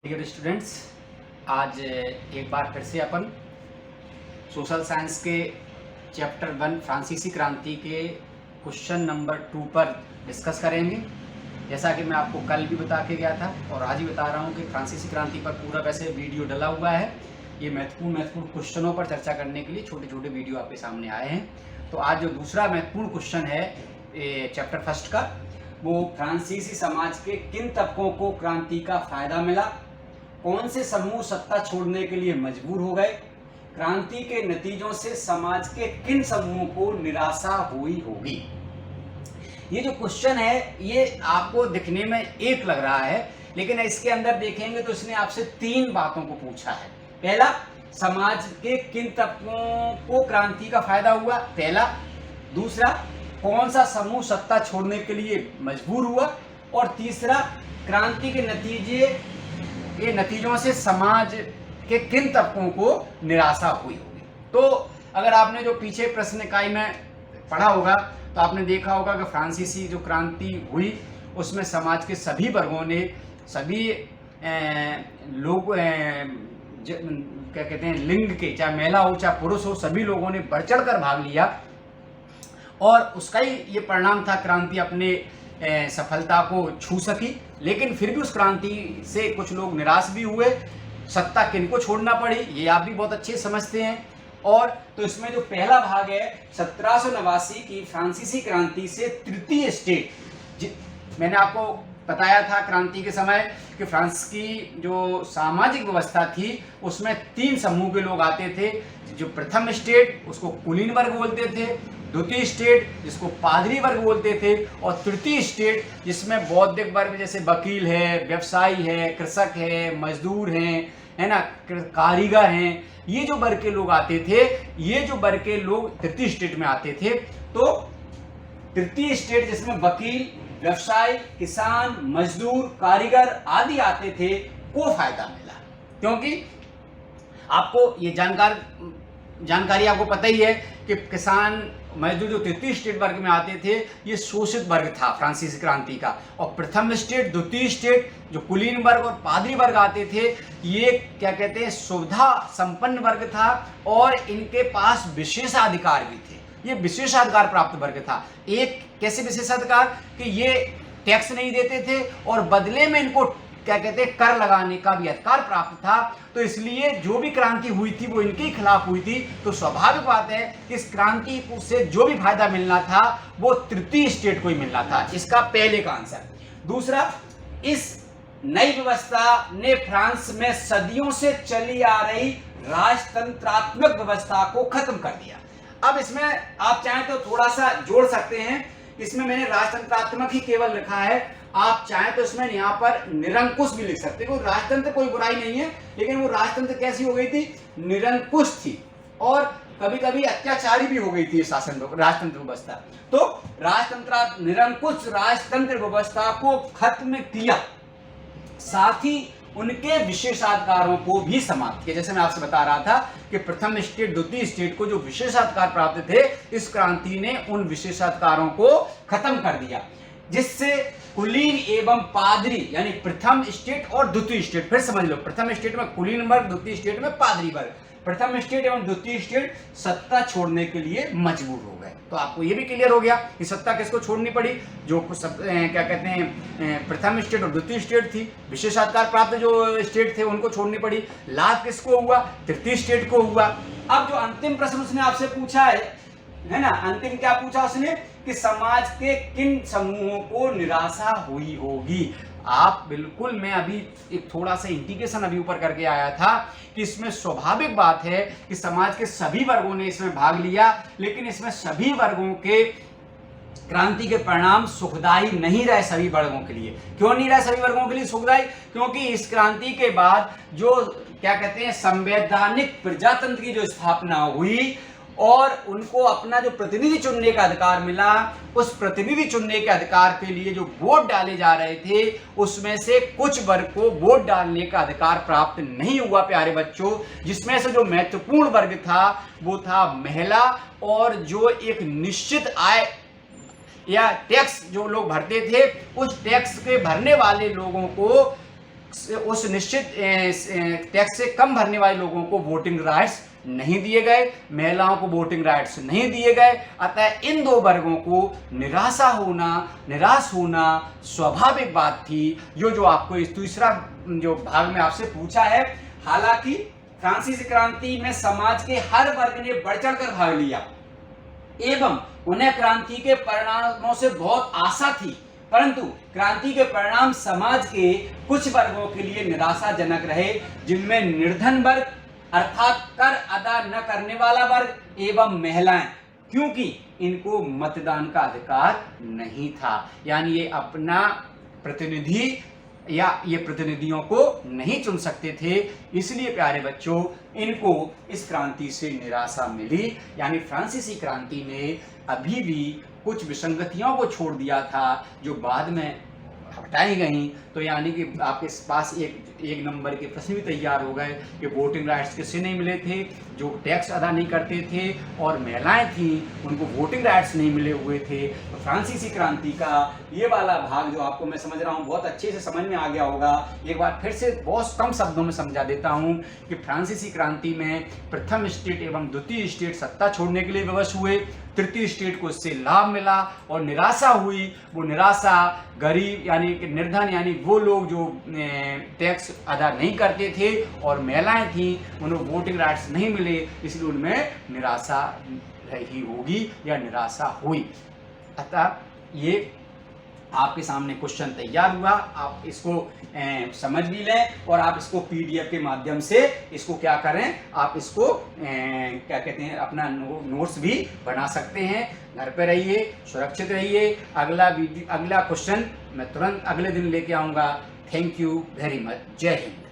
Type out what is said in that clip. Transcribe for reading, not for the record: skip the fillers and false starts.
Dear students, आज एक बार फिर से अपन सोशल साइंस के चैप्टर 1 फ्रांसीसी क्रांति के क्वेश्चन नंबर 2 पर डिस्कस करेंगे। जैसा कि मैं आपको कल भी बता के गया था और आज ही बता रहा हूँ कि फ्रांसीसी क्रांति पर पूरा वैसे वीडियो डला हुआ है। ये महत्वपूर्ण क्वेश्चनों पर चर्चा करने के लिए छोटे छोटे वीडियो आपके सामने आए हैं। तो आज जो दूसरा महत्वपूर्ण क्वेश्चन है चैप्टर फर्स्ट का, वो फ्रांसीसी समाज के किन तबकों को क्रांति का फायदा मिला, कौन से समूह सत्ता छोड़ने के लिए मजबूर हो गए, क्रांति के नतीजों से समाज के किन समूहों को निराशा हुई होगी। ये जो क्वेश्चन है ये आपको दिखने में एक लग रहा है, लेकिन इसके अंदर देखेंगे तो इसने आपसे 3 बातों को पूछा है। पहला, समाज के किन तबकों को क्रांति का फायदा हुआ, पहला। दूसरा, कौन सा समूह सत्ता छोड़ने के लिए मजबूर हुआ, और तीसरा, क्रांति के नतीजों से समाज के किन तबकों को निराशा हुई होगी। तो अगर आपने जो पीछे प्रश्न इकाई में पढ़ा होगा तो आपने देखा होगा कि फ्रांसीसी जो क्रांति हुई उसमें समाज के सभी वर्गों ने, सभी लोग क्या कहते हैं, लिंग के, चाहे महिला हो चाहे पुरुष हो, सभी लोगों ने बढ़ चढ़ कर भाग लिया और उसका ही ये परिणाम था, क्रांति अपने सफलता को छू सकी। लेकिन फिर भी उस क्रांति से कुछ लोग निराश भी हुए। सत्ता किनको छोड़ना पड़ी ये आप भी बहुत अच्छे समझते हैं। और तो इसमें जो पहला भाग है 1789 की फ्रांसीसी क्रांति से तृतीय स्टेट, मैंने आपको बताया था क्रांति के समय कि फ्रांस की जो सामाजिक व्यवस्था थी उसमें 3 समूह के लोग आते थे। जो प्रथम स्टेट उसको कुलीन वर्ग बोलते थे, द्वितीय स्टेट जिसको पादरी वर्ग बोलते थे, और तृतीय स्टेट जिसमें बौद्धिक वर्ग जैसे वकील है, व्यवसायी है, कृषक है, मजदूर हैं, है ना, कारीगर हैं, ये जो वर्ग के लोग आते थे, ये जो वर्ग के लोग तृतीय स्टेट में आते थे। तो तृतीय स्टेट जिसमें वकील, व्यवसायी, किसान, मजदूर, कारीगर आदि आते थे को फायदा मिला, क्योंकि आपको ये जानकारी आपको पता ही है कि किसान, मजदूर जो तृतीय स्टेट वर्ग में आते थे ये शोषित वर्ग था फ्रांसीसी क्रांति का, और प्रथम स्टेट, द्वितीय स्टेट जो कुलीन वर्ग और पादरी वर्ग आते थे ये क्या कहते हैं, सुविधा संपन्न वर्ग था और इनके पास विशेषाधिकार भी थे। ये विशेषाधिकार प्राप्त वर्ग था। एक कैसे विशेषाधिकार कि ये टैक्स नहीं देते थे और बदले में इनको क्या कहते हैं, कर लगाने का भी अधिकार प्राप्त था। तो इसलिए जो भी क्रांति हुई थी वो इनके खिलाफ हुई थी। तो स्वाभाविक बात है कि इस क्रांति से जो भी फायदा मिलना था वो तृतीय स्टेट को ही मिलना था। इसका पहले का आंसर। दूसरा, इस नई व्यवस्था ने फ्रांस में सदियों से चली आ रही राजतंत्रात्मक व्यवस्था को खत्म कर दिया। अब इसमें आप चाहें तो थोड़ा सा जोड़ सकते हैं। इसमें मैंने राजतंत्रात्मक ही केवल लिखा है, आप चाहें तो इसमें यहाँ पर निरंकुश भी लिख सकते हैं। राजतंत्र कोई बुराई नहीं है, लेकिन वो राजतंत्र कैसी हो गई थी, निरंकुश थी और कभी कभी अत्याचारी भी हो गई थी शासन राजतंत्र व्यवस्था। तो निरंकुश राजतंत्र व्यवस्था को खत्म किया, साथ ही उनके विशेषाधिकारों को भी समाप्त किया। जैसे मैं आपसे बता रहा था कि प्रथम स्टेट, द्वितीय स्टेट को जो विशेषाधिकार प्राप्त थे, इस क्रांति ने उन विशेषाधिकारों को खत्म कर दिया, जिससे कुलीन एवं पादरी यानी प्रथम स्टेट और द्वितीय स्टेट, फिर समझ लो, प्रथम स्टेट में कुलीन वर्ग, द्वितीय स्टेट में पादरी वर्ग, प्रथम स्टेट एवं द्वितीय स्टेट सत्ता छोड़ने के लिए मजबूर हो गए। तो आपको यह भी क्लियर हो गया कि सत्ता किसको छोड़नी पड़ी, जो क्या कहते हैं प्रथम स्टेट और द्वितीय स्टेट थी, विशेषाधिकार प्राप्त जो स्टेट थे उनको छोड़नी पड़ी। लाभ किसको हुआ, तृतीय स्टेट को हुआ। अब जो अंतिम प्रश्न उसने आपसे पूछा है ना, अंतिम क्या पूछा उसने कि समाज के किन समूहों को निराशा हुई होगी। आप बिल्कुल, मैं अभी एक थोड़ा सा इंडिकेशन अभी ऊपर करके आया था कि इसमें स्वाभाविक बात है कि समाज के सभी वर्गों ने इसमें भाग लिया, लेकिन इसमें सभी वर्गों के क्रांति के परिणाम सुखदायी नहीं रहे सभी वर्गों के लिए। क्यों नहीं रहे सभी वर्गों के लिए सुखदायी, क्योंकि इस क्रांति के बाद जो क्या कहते हैं संवैधानिक प्रजातंत्र की जो स्थापना हुई और उनको अपना जो प्रतिनिधि चुनने का अधिकार मिला, उस प्रतिनिधि चुनने के अधिकार के लिए जो वोट डाले जा रहे थे उसमें से कुछ वर्ग को वोट डालने का अधिकार प्राप्त नहीं हुआ प्यारे बच्चों। जिसमें से जो महत्वपूर्ण वर्ग था वो था महिला, और जो एक निश्चित आय या टैक्स जो लोग भरते थे उस टैक्स के भरने वाले लोगों को उस निश्चित टैक्स से कम भरने वाले लोगों को वोटिंग राइट्स नहीं दिए गए, महिलाओं को वोटिंग राइट्स नहीं दिए गए। अतः इन दो वर्गों को निराश होना स्वाभाविक बात थी। जो आपको इस तीसरा जो भाग में आपसे पूछा है, हालांकि फ्रांसीसी क्रांति में समाज के हर वर्ग ने बढ़ चढ़कर भाग लिया एवं उन्हें क्रांति के परिणामों से बहुत आशा थी, परंतु क्रांति के परिणाम समाज के कुछ वर्गों के लिए निराशाजनक रहे, जिनमें निर्धन वर्ग अर्थात कर अदा न करने वाला वर्ग एवं महिलाएं, क्योंकि इनको मतदान का अधिकार नहीं था। यानी ये अपना प्रतिनिधि या ये प्रतिनिधियों को नहीं चुन सकते थे। इसलिए प्यारे बच्चों, इनको इस क्रांति से निराशा मिली। यानी फ्रांसीसी क्रांति ने अभी भी कुछ विसंगतियों को छोड़ दिया था जो बाद में हटाई गई। तो यानी कि आपके पास एक नंबर के प्रश्न भी तैयार हो गए कि वोटिंग राइट्स किससे नहीं मिले थे, जो टैक्स अदा नहीं करते थे, और महिलाएं थीं उनको वोटिंग राइट्स नहीं मिले हुए थे। तो फ्रांसीसी क्रांति का ये वाला भाग जो आपको मैं समझ रहा हूँ बहुत अच्छे से समझ में आ गया होगा। एक बार फिर से बहुत कम शब्दों में समझा देता हूँ कि फ्रांसीसी क्रांति में प्रथम स्टेट एवं द्वितीय स्टेट सत्ता छोड़ने के लिए विवश हुए, तृतीय स्टेट को इससे लाभ मिला और निराशा हुई। वो निराशा गरीब यानी कि निर्धन यानी वो लोग जो टैक्स अदा नहीं करते थे और महिलाएं थीं उन्हें वोटिंग राइट्स नहीं मिले, इसलिए उनमें निराशा रही होगी या निराशा हुई। अतः ये आपके सामने क्वेश्चन तैयार हुआ, आप इसको समझ भी लें और आप इसको पीडीएफ के माध्यम से इसको क्या करें, आप इसको क्या कहते हैं अपना नोट्स भी बना सकते हैं। घर पे रहिए, सुरक्षित रहिए। अगला क्वेश्चन मैं तुरंत अगले दिन लेके आऊँगा। Thank you very much. जय हिंद।